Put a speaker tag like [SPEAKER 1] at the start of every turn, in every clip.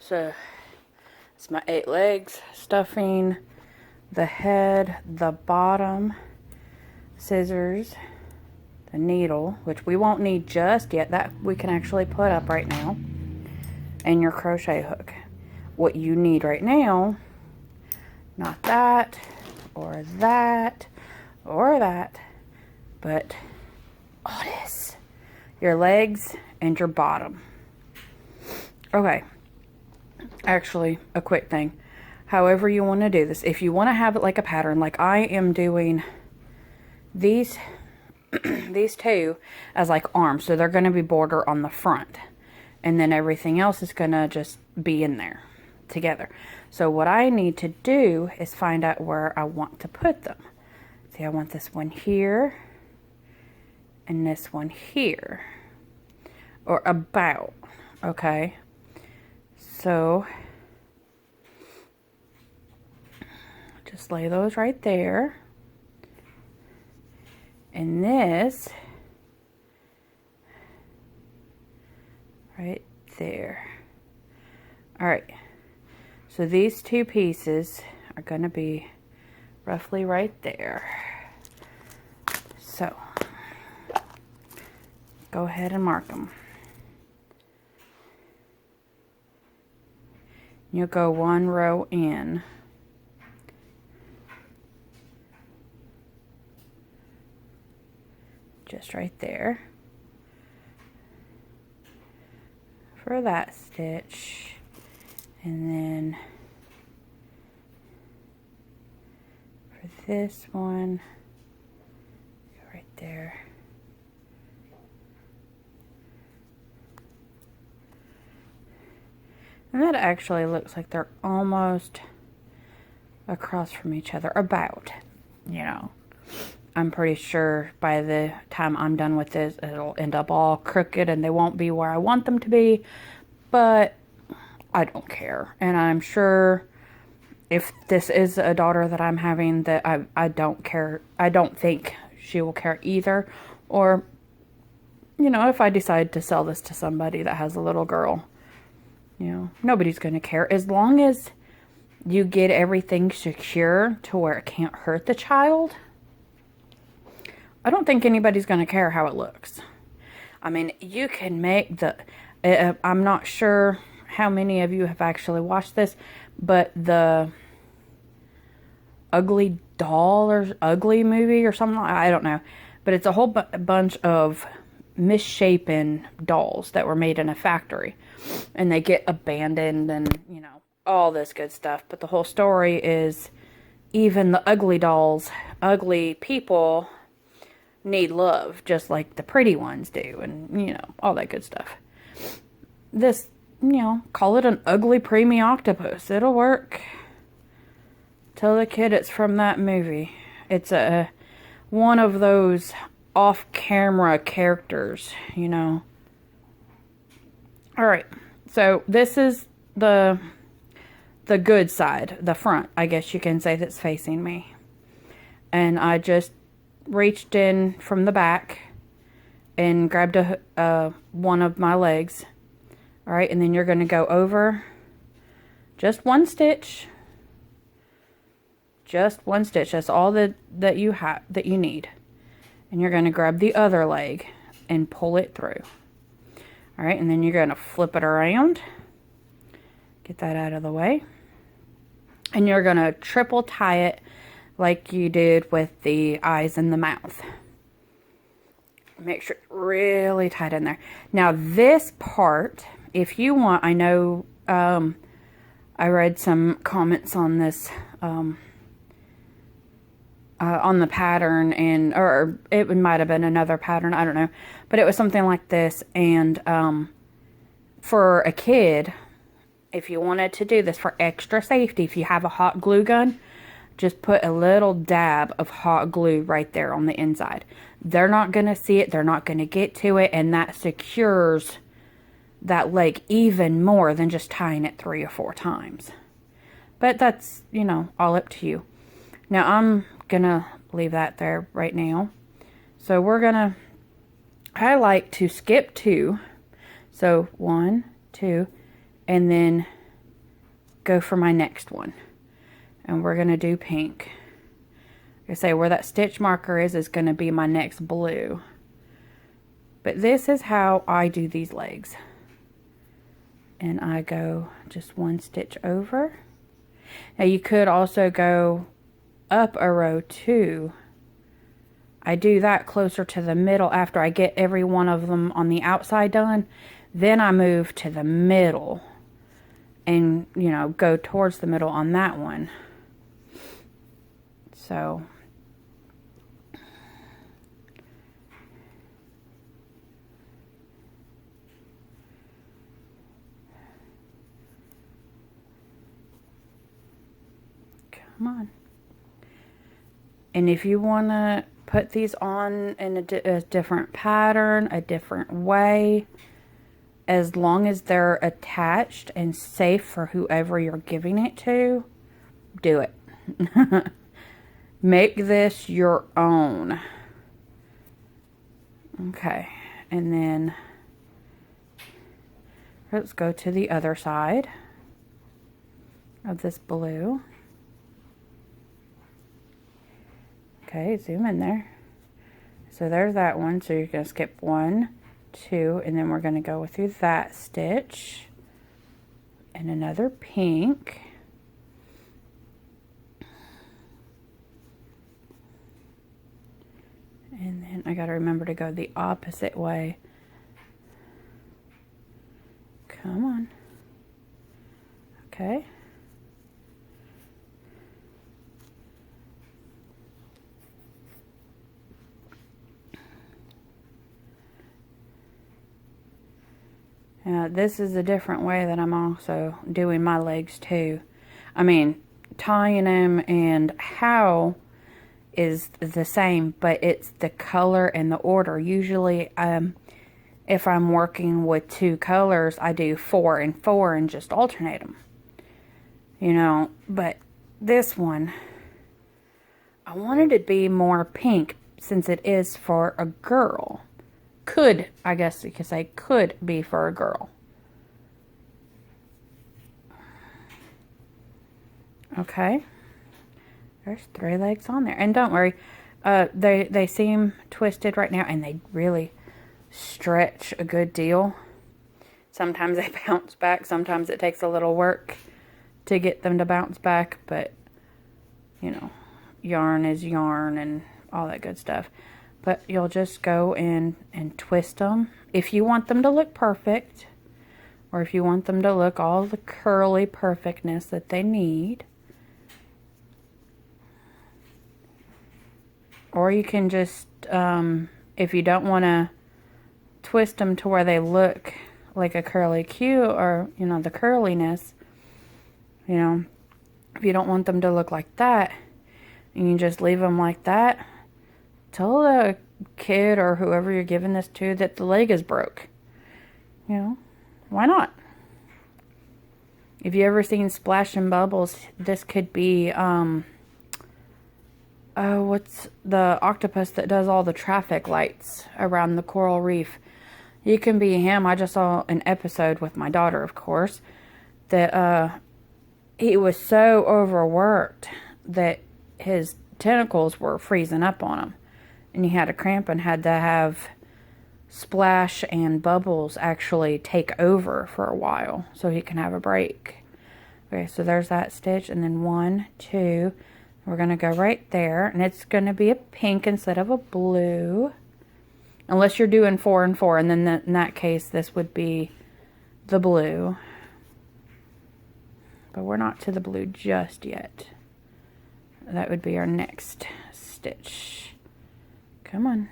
[SPEAKER 1] So it's my 8 legs, stuffing, the head, the bottom, scissors, the needle, which we won't need just yet. That we can actually put up right now, and your crochet hook. What you need right now, not that, or that, or that, but all this. Your legs and your bottom. Okay. Actually, a quick thing. However you want to do this. If you want to have it like a pattern, like I am doing these these two as like arms. So they're going to be border on the front. And then everything else is going to just be in there together. So what I need to do is find out where I want to put them. See, I want this one here. And this one here. Or about. Okay. So just lay those right there. And this right there. All right. So these two pieces are going to be roughly right there. So go ahead and mark them. You'll go one row in. Just right there. For that stitch. And then for this one, go right there. And that actually looks like they're almost across from each other. About, you know. I'm pretty sure by the time I'm done with this, it'll end up all crooked and they won't be where I want them to be. But I don't care. And I'm sure if this is a daughter that I'm having, that I don't care. I don't think she will care either. Or, you know, if I decide to sell this to somebody that has a little girl. You know, nobody's going to care. As long as you get everything secure to where it can't hurt the child, I don't think anybody's going to care how it looks. I mean, you can make the... I'm not sure how many of you have actually watched this, but the Ugly Doll or Ugly movie or something like that, I don't know. But it's a whole bunch of misshapen dolls that were made in a factory. And they get abandoned and, you know, all this good stuff. But the whole story is even the ugly dolls, ugly people need love just like the pretty ones do. And, you know, all that good stuff. This, you know, call it an ugly preemie octopus. It'll work. Tell the kid it's from that movie. It's one of those off-camera characters, you know. Alright, so this is the good side, the front, I guess you can say, that's facing me. And I just reached in from the back and grabbed one of my legs. Alright, and then you're going to go over just one stitch. Just one stitch. That's all that you need. And you're going to grab the other leg and pull it through. Alright, and then you're going to flip it around. Get that out of the way. And you're going to triple tie it like you did with the eyes and the mouth. Make sure it's really tight in there. Now this part, if you want, I know I read some comments on this, on the pattern, and or it might have been another pattern, I don't know, but it was something like this. And for a kid, if you wanted to do this for extra safety, if you have a hot glue gun, just put a little dab of hot glue right there on the inside. They're not going to see it, they're not going to get to it, and that secures that leg even more than just tying it 3 or 4 times. But that's, you know, all up to you. Now I'm gonna leave that there right now. So I like to skip 2. So 1, 2, and then go for my next one. And we're going to do pink. Like I say, where that stitch marker is going to be my next blue. But this is how I do these legs. And I go just one stitch over. Now you could also go up a row too. I do that closer to the middle after I get every one of them on the outside done. Then I move to the middle and, you know, go towards the middle on that one. So come on. And if you want to put these on in a different pattern, a different way, as long as they're attached and safe for whoever you're giving it to, do it. Make this your own. Okay, and then let's go to the other side of this blue. Okay, zoom in there. So there's that one. So you're going to skip 1, 2, and then we're going to go through that stitch and another pink. And then I got to remember to go the opposite way. Come on. Okay. Now, this is a different way that I'm also doing my legs too. I mean, tying them and how is the same, but it's the color and the order. Usually, if I'm working with 2 colors, I do 4 and 4 and just alternate them. You know, but this one, I wanted it to be more pink since it is for a girl. Could, I guess you could say, could be for a girl. Okay. There's 3 legs on there. And don't worry, they seem twisted right now, and they really stretch a good deal. Sometimes they bounce back. Sometimes it takes a little work to get them to bounce back. But, you know, yarn is yarn and all that good stuff. But you'll just go in and twist them. If you want them to look perfect, or if you want them to look all the curly perfectness that they need. Or you can just, if you don't want to twist them to where they look like a curly Q, or, you know, the curliness, you know, if you don't want them to look like that, you can just leave them like that. Tell the kid or whoever you're giving this to that the leg is broke. You know, why not? If you ever seen Splash and Bubbles, this could be, what's the octopus that does all the traffic lights around the coral reef? You can be him. I just saw an episode with my daughter, of course, that he was so overworked that his tentacles were freezing up on him. And he had a cramp and had to have Splash and Bubbles actually take over for a while so he can have a break. Okay, so there's that stitch. And then 1, 2, we're going to go right there. And it's going to be a pink instead of a blue. Unless you're doing 4 and 4. And then in that case, this would be the blue. But we're not to the blue just yet. That would be our next stitch. Come on.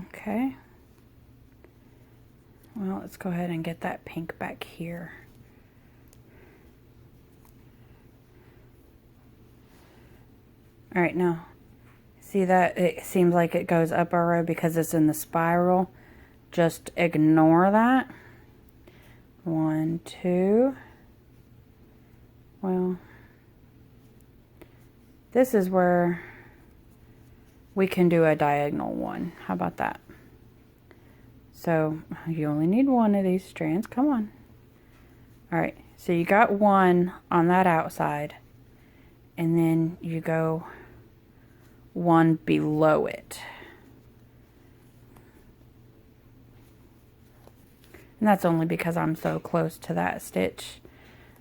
[SPEAKER 1] Okay, Well, let's go ahead and get that pink back here. All right, now, see that it seems like it goes up a row because it's in the spiral. Just ignore that. 1, 2. Well, this is where we can do a diagonal one. How about that? So you only need one of these strands. Come on. All right, so you got one on that outside, and then you go one below it. And that's only because I'm so close to that stitch,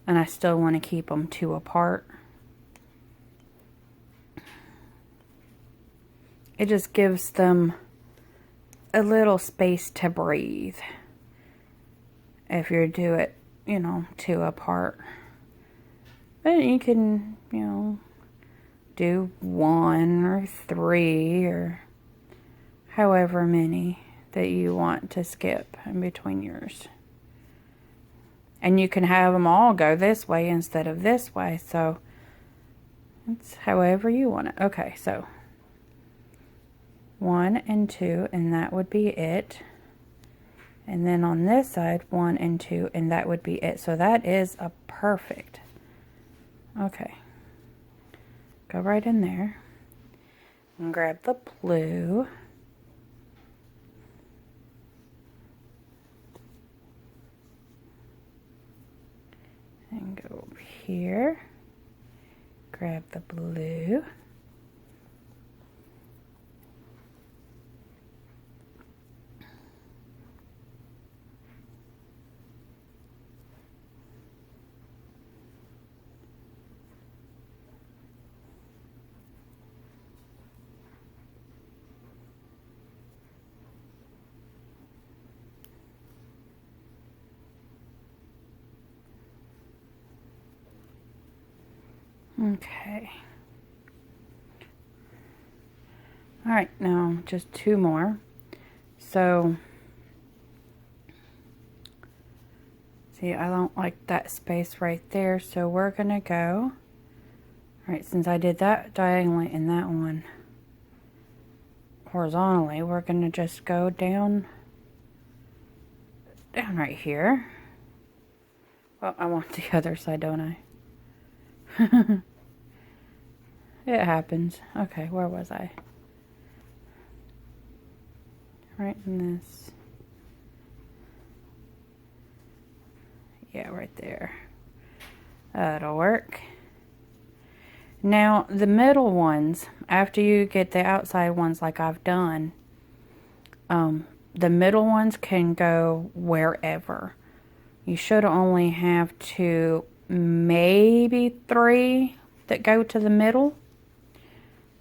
[SPEAKER 1] and I still want to keep them 2 apart. It just gives them a little space to breathe if you do it, you know, 2 apart. But you can, you know, do 1 or 3 or however many that you want to skip in between yours. And you can have them all go this way instead of this way, so it's however you want it. Okay, so 1 and 2, and that would be it. And then on this side, 1 and 2, and that would be it. So that is a perfect. Okay. Go right in there. And grab the blue. And go over here. Grab the blue. Okay. All right, now just 2 more. So, see, I don't like that space right there, so we're gonna go, all right, since I did that diagonally and that one horizontally, we're gonna just go down right here. Well, I want the other side, don't I? It happens. Okay, where was I? Right in this. Yeah, right there. That'll work. Now, the middle ones, after you get the outside ones like I've done, the middle ones can go wherever. You should only have 2, maybe 3 that go to the middle.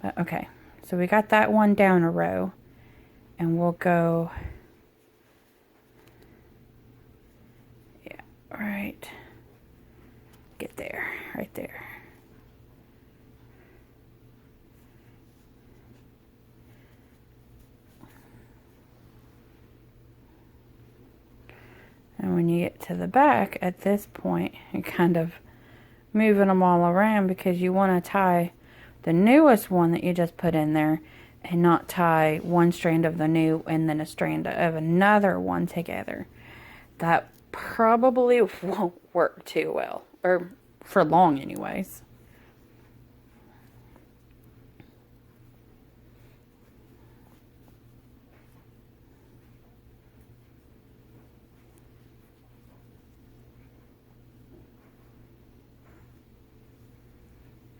[SPEAKER 1] But okay, so we got that one down a row, and we'll go, yeah, right, get there, right there. And when you get to the back, at this point, you're kind of moving them all around because you want to tie the newest one that you just put in there and not tie one strand of the new and then a strand of another one together. That probably won't work too well, or for long anyways.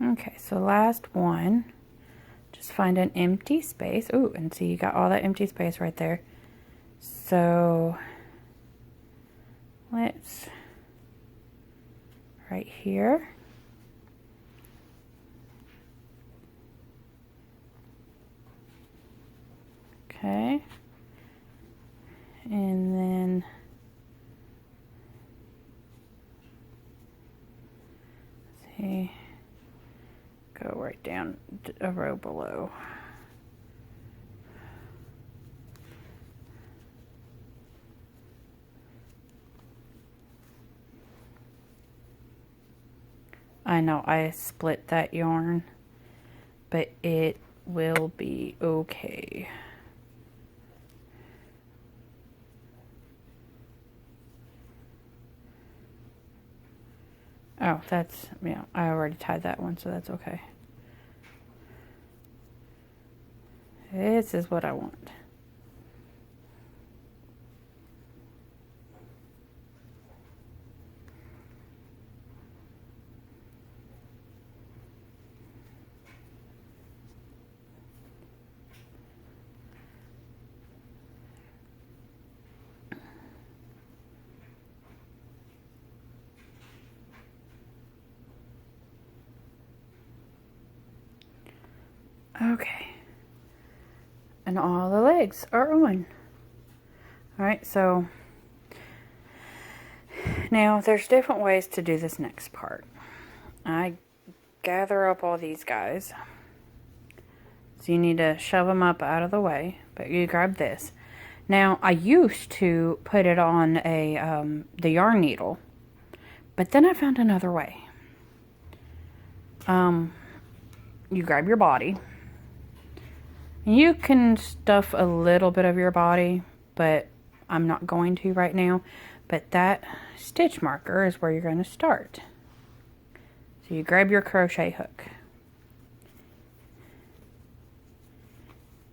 [SPEAKER 1] Okay, so last one, just find an empty space. Ooh, and see, you got all that empty space right there. So let's, right here. Okay. And then see, go right down a row below. I know I split that yarn, but it will be okay. Oh, that's, yeah, I already tied that one, so that's okay. This is what I want. Okay. And all the legs are on. Alright, so now there's different ways to do this next part. I gather up all these guys. So you need to shove them up out of the way, but you grab this. Now, I used to put it on a the yarn needle, but then I found another way. You grab your body. You can stuff a little bit of your body, but I'm not going to right now. But that stitch marker is where you're going to start. So you grab your crochet hook.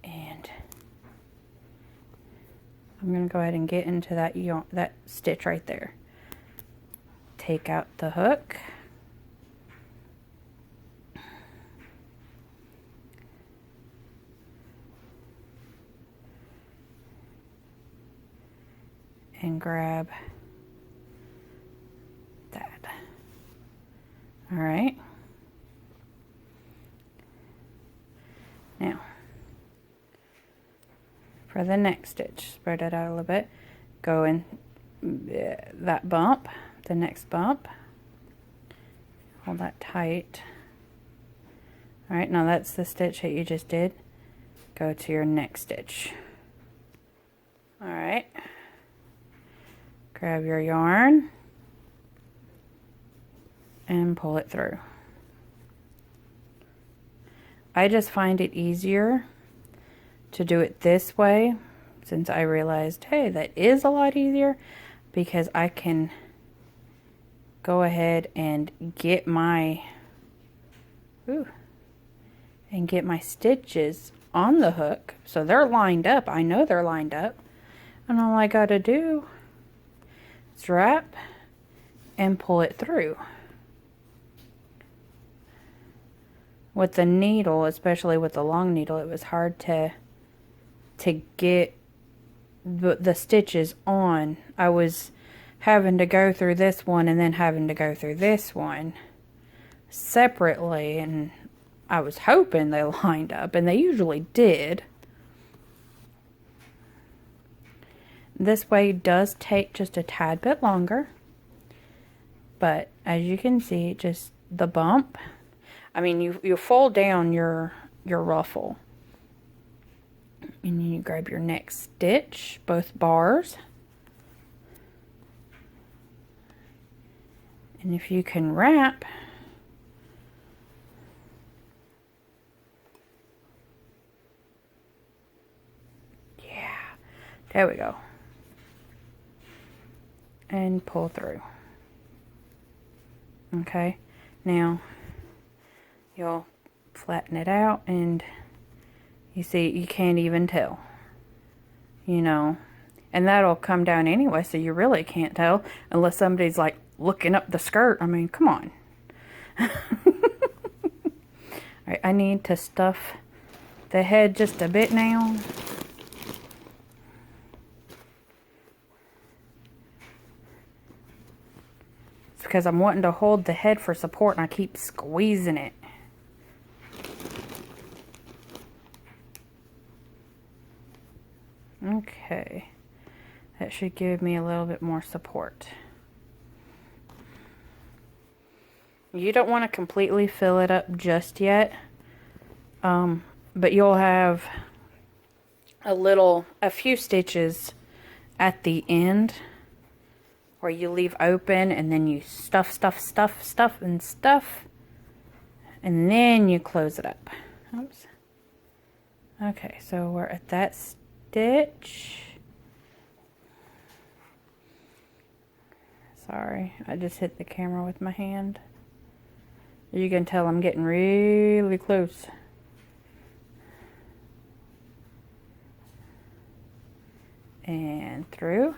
[SPEAKER 1] And I'm going to go ahead and get into that yarn, that stitch right there. Take out the hook. And grab that. All right. Now, for the next stitch, spread it out a little bit. Go in that bump, the next bump. Hold that tight. All right, now that's the stitch that you just did. Go to your next stitch. All right. Grab your yarn and pull it through. I just find it easier to do it this way, since I realized, hey, that is a lot easier, because I can go ahead and get my stitches on the hook, so they're lined up. I know they're lined up, and all I gotta do is wrap and pull it through. With the needle, especially with the long needle, it was hard to get the stitches on. I was having to go through this one and then having to go through this one separately, and I was hoping they lined up, and they usually did. This way does take just a tad bit longer, but as you can see, just the bump. I mean, you fold down your ruffle, and then you grab your next stitch, both bars, and if you can wrap, yeah, there we go, and pull through. Okay, now you'll flatten it out, and you see, you can't even tell, you know, and that'll come down anyway, so you really can't tell unless somebody's like looking up the skirt. I mean, come on. Alright, I need to stuff the head just a bit now. It's because I'm wanting to hold the head for support, and I keep squeezing it. Okay, that should give me a little bit more support. You don't want to completely fill it up just yet, but you'll have a few stitches at the end where you leave open, and then you stuff, and stuff. And then you close it up. Oops. Okay, so we're at that stitch. Sorry, I just hit the camera with my hand. You can tell I'm getting really close. And through.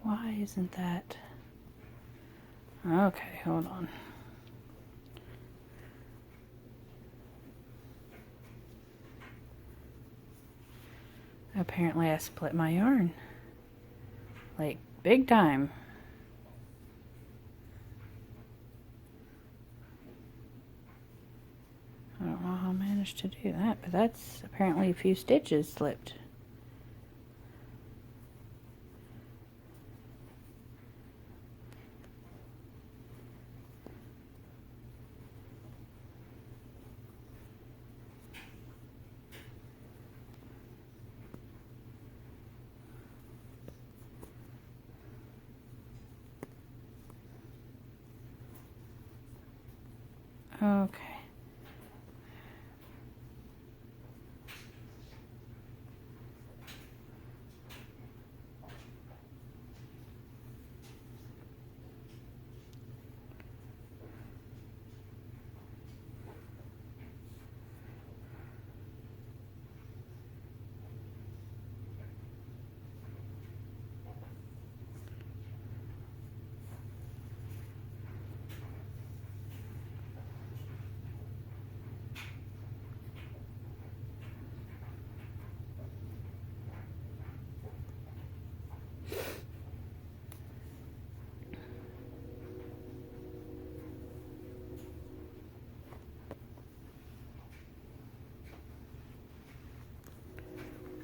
[SPEAKER 1] Why isn't that? Okay, hold on. Apparently I split my yarn. Like, big time. managed to do that, but that's apparently a few stitches slipped. Okay.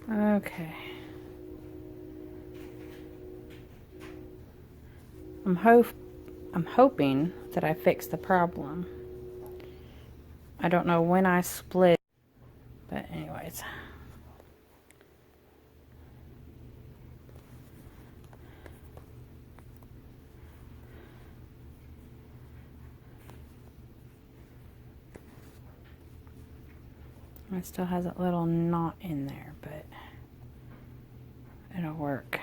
[SPEAKER 1] Okay. I'm hoping that I fixed the problem. I don't know when I split, but anyways. It still has a little knot in there, but it'll work.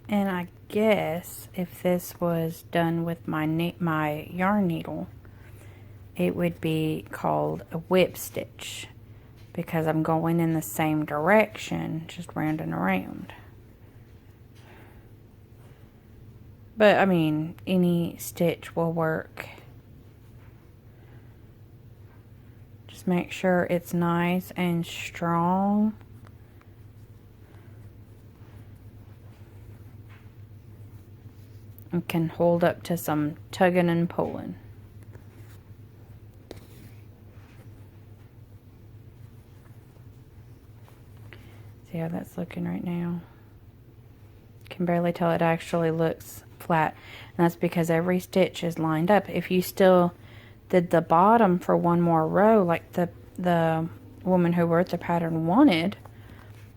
[SPEAKER 1] And I guess if this was done with my yarn needle, it would be called a whip stitch, because I'm going in the same direction, just round and around. But I mean, any stitch will work. Just make sure it's nice and strong. And can hold up to some tugging and pulling. See how that's looking right now? Can barely tell it actually looks flat. And that's because every stitch is lined up. If you still did the bottom for one more row, like the woman who wrote the pattern wanted,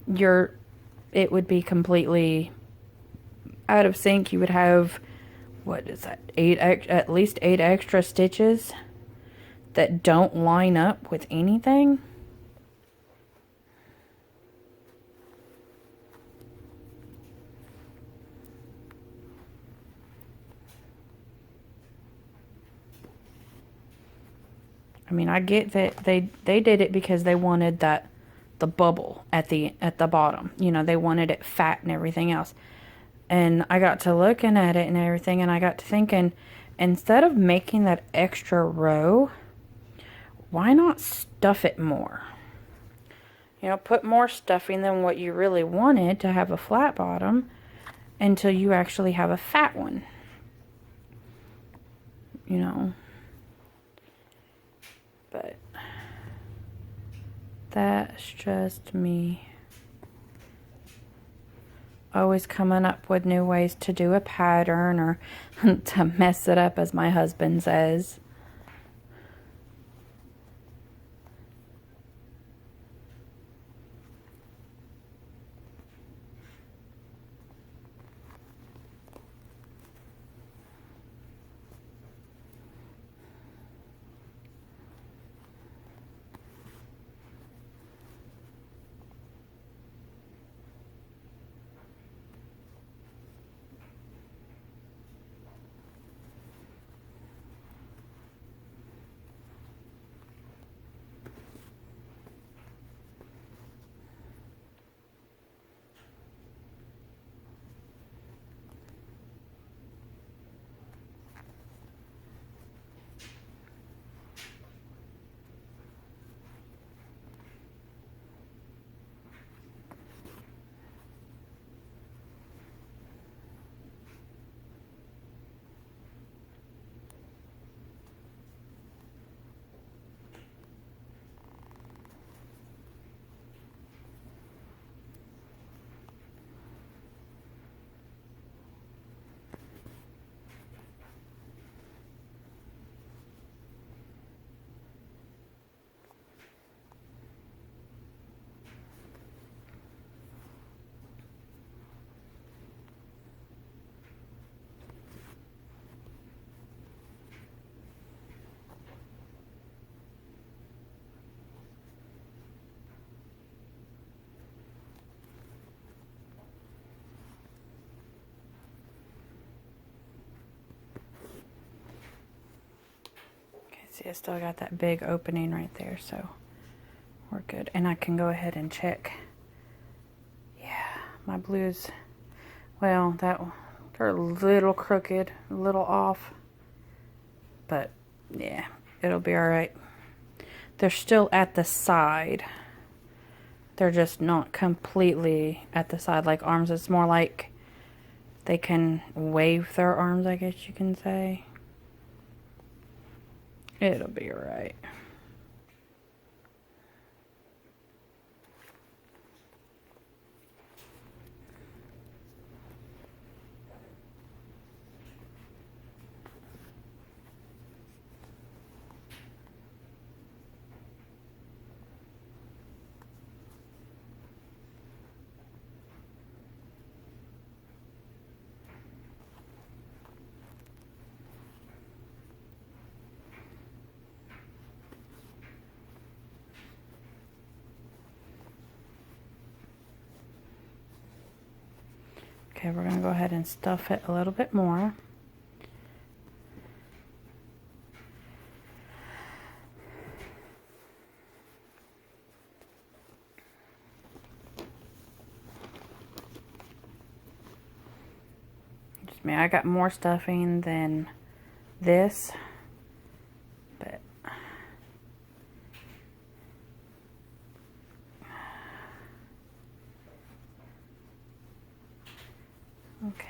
[SPEAKER 1] it would be completely out of sync. You would have, what is that, at least 8 extra stitches that don't line up with anything. I mean, I get that they did it because they wanted the bubble at the bottom. You know, they wanted it fat and everything else. And I got to looking at it and everything, and I got to thinking, instead of making that extra row, why not stuff it more? You know, put more stuffing than what you really wanted to have a flat bottom until you actually have a fat one. You know. But that's just me. Always coming up with new ways to do a pattern, or to mess it up, as my husband says. See, I still got that big opening right there, so we're good. And I can go ahead and check. Yeah, my blues, well, they're a little crooked, a little off. But, yeah, it'll be alright. They're still at the side. They're just not completely at the side like arms. It's more like they can wave their arms, I guess you can say. It'll be alright. Okay, we're going to go ahead and stuff it a little bit more. Just me, I got more stuffing than this, but okay.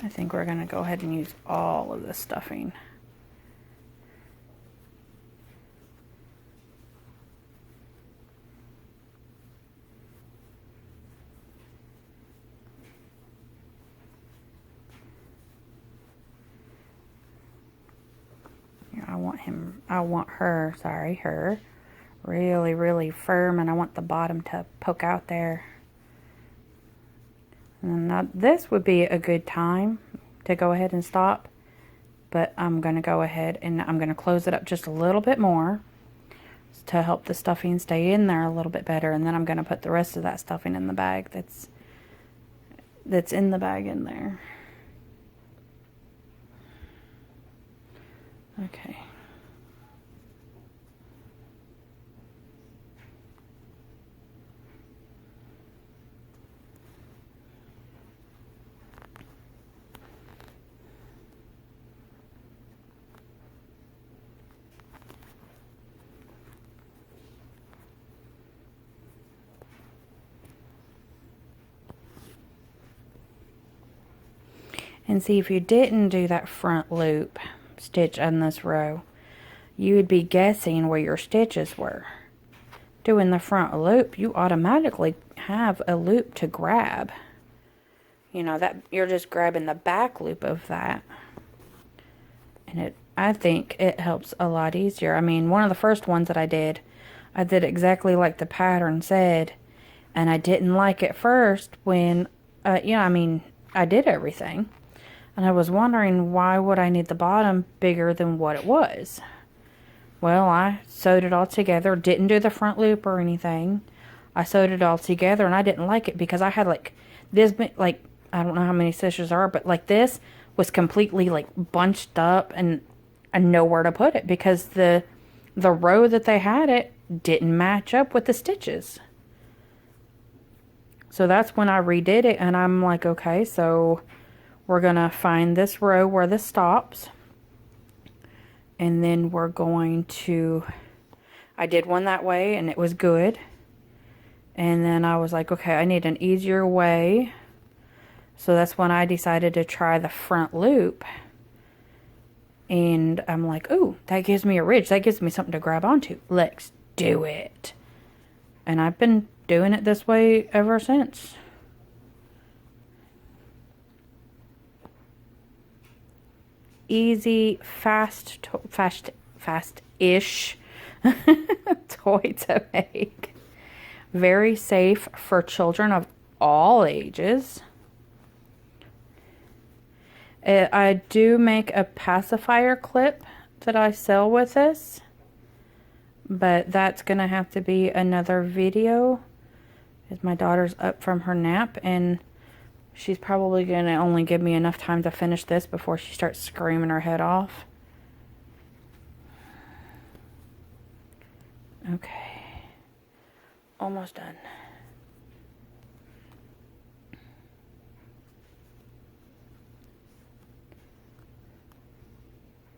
[SPEAKER 1] I think we're going to go ahead and use all of the stuffing. Her really, really firm, and I want the bottom to poke out there. And now this would be a good time to go ahead and stop, but I'm going to go ahead and I'm going to close it up just a little bit more to help the stuffing stay in there a little bit better, and then I'm going to put the rest of that stuffing in the bag that's in the bag in there. Okay. And see, if you didn't do that front loop stitch on this row, you would be guessing where your stitches were. Doing the front loop, you automatically have a loop to grab. You know, that you're just grabbing the back loop of that. And I think it helps a lot easier. I mean, one of the first ones that I did exactly like the pattern said. And I didn't like it first when, I mean, I did everything. And I was wondering, why would I need the bottom bigger than what it was? Well, I sewed it all together, didn't do the front loop or anything. I sewed it all together, and I didn't like it because I had like this, like, I don't know how many stitches there are, but like this was completely like bunched up and nowhere to put it because the row that they had it didn't match up with the stitches. So that's when I redid it, and I'm like, okay, so we're going to find this row where this stops. And then we're going to, I did one that way and it was good. And then I was like, okay, I need an easier way. So that's when I decided to try the front loop. And I'm like, ooh, that gives me a ridge. That gives me something to grab onto. Let's do it. And I've been doing it this way ever since. Easy, fast-ish toy to make. Very safe for children of all ages. I do make a pacifier clip that I sell with this, but that's gonna have to be another video, because my daughter's up from her nap and she's probably going to only give me enough time to finish this before she starts screaming her head off. Okay. Almost done.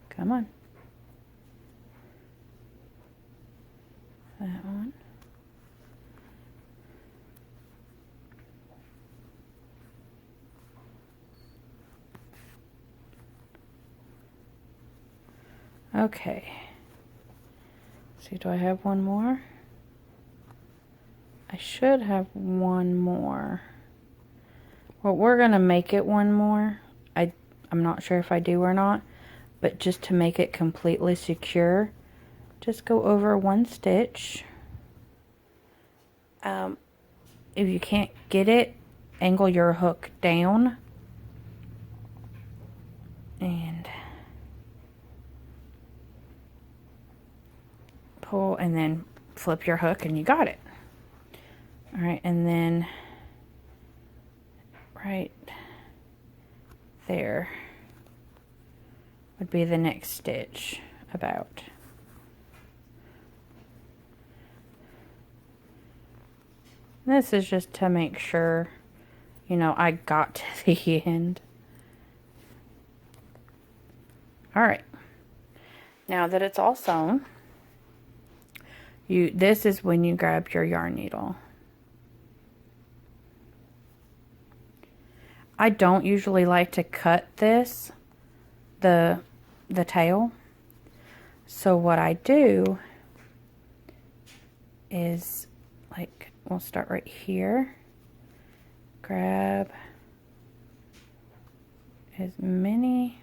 [SPEAKER 1] Come on. That one. Okay. See, do I have one more? I should have one more. Well, we're gonna make it one more. I'm not sure if I do or not, but just to make it completely secure, just go over one stitch. If you can't get it, angle your hook down and pull, and then flip your hook and you got it. All right, and then right there would be the next stitch about. This is just to make sure, you know, I got to the end. All right, now that it's all sewn, this is when you grab your yarn needle. I don't usually like to cut this, the tail. So what I do is, like, we'll start right here. Grab as many.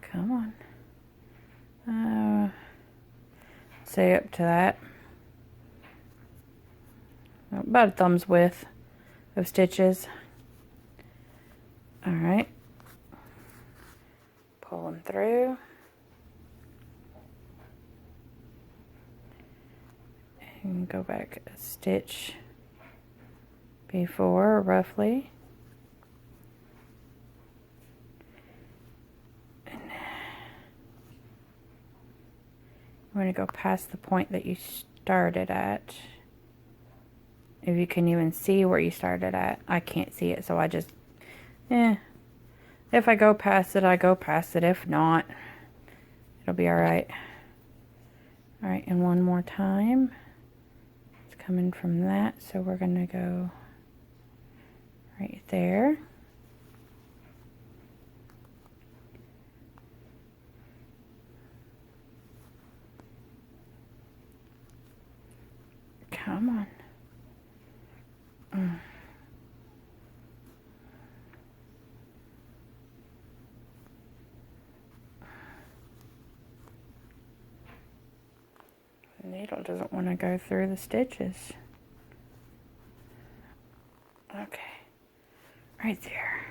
[SPEAKER 1] Come on. Say up to that. About a thumb's width of stitches. All right. Pull them through. And go back a stitch before, roughly. And I'm going to go past the point that you started at. If you can even see where you started at. I can't see it, so I just, if I go past it, I go past it. If not, it'll be all right. All right, and one more time. It's coming from that, so we're going to go right there. Come on. The needle doesn't want to go through the stitches. Okay, right there.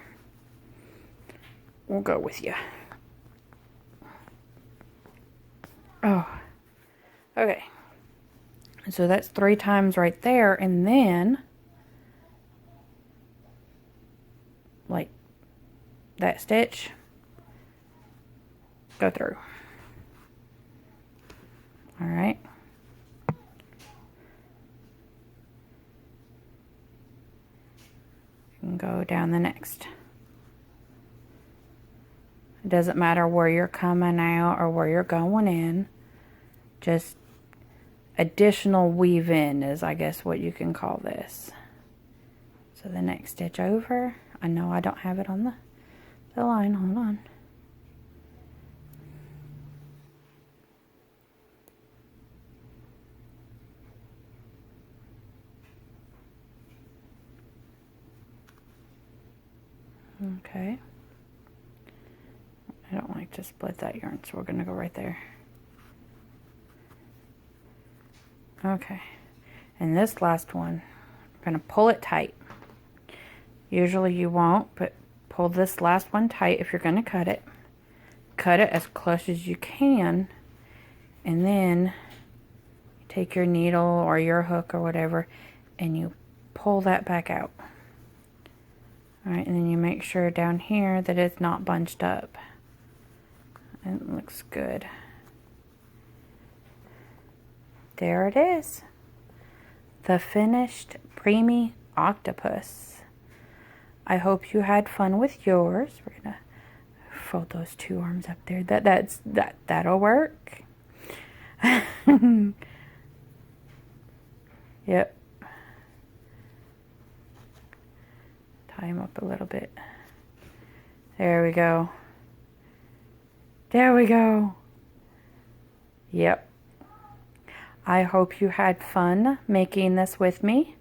[SPEAKER 1] We'll go with you. Oh, okay. So that's 3 times right there, and then, like that stitch, go through. All right. And go down the next. It doesn't matter where you're coming out or where you're going in. Just additional weave in is, I guess, what you can call this. So the next stitch over. I know I don't have it on the line. Hold on. Okay. I don't like to split that yarn, so we're going to go right there. Okay. And this last one, I'm going to pull it tight. Usually you won't, but pull this last one tight if you're going to cut it. Cut it as close as you can, and then take your needle or your hook or whatever, and you pull that back out. Alright, and then you make sure down here that it's not bunched up. It looks good. There it is. The finished Preemie octopus. I hope you had fun with yours. We're gonna fold those two arms up there. That'll work. Yep. Tie him up a little bit. There we go. There we go. Yep. I hope you had fun making this with me.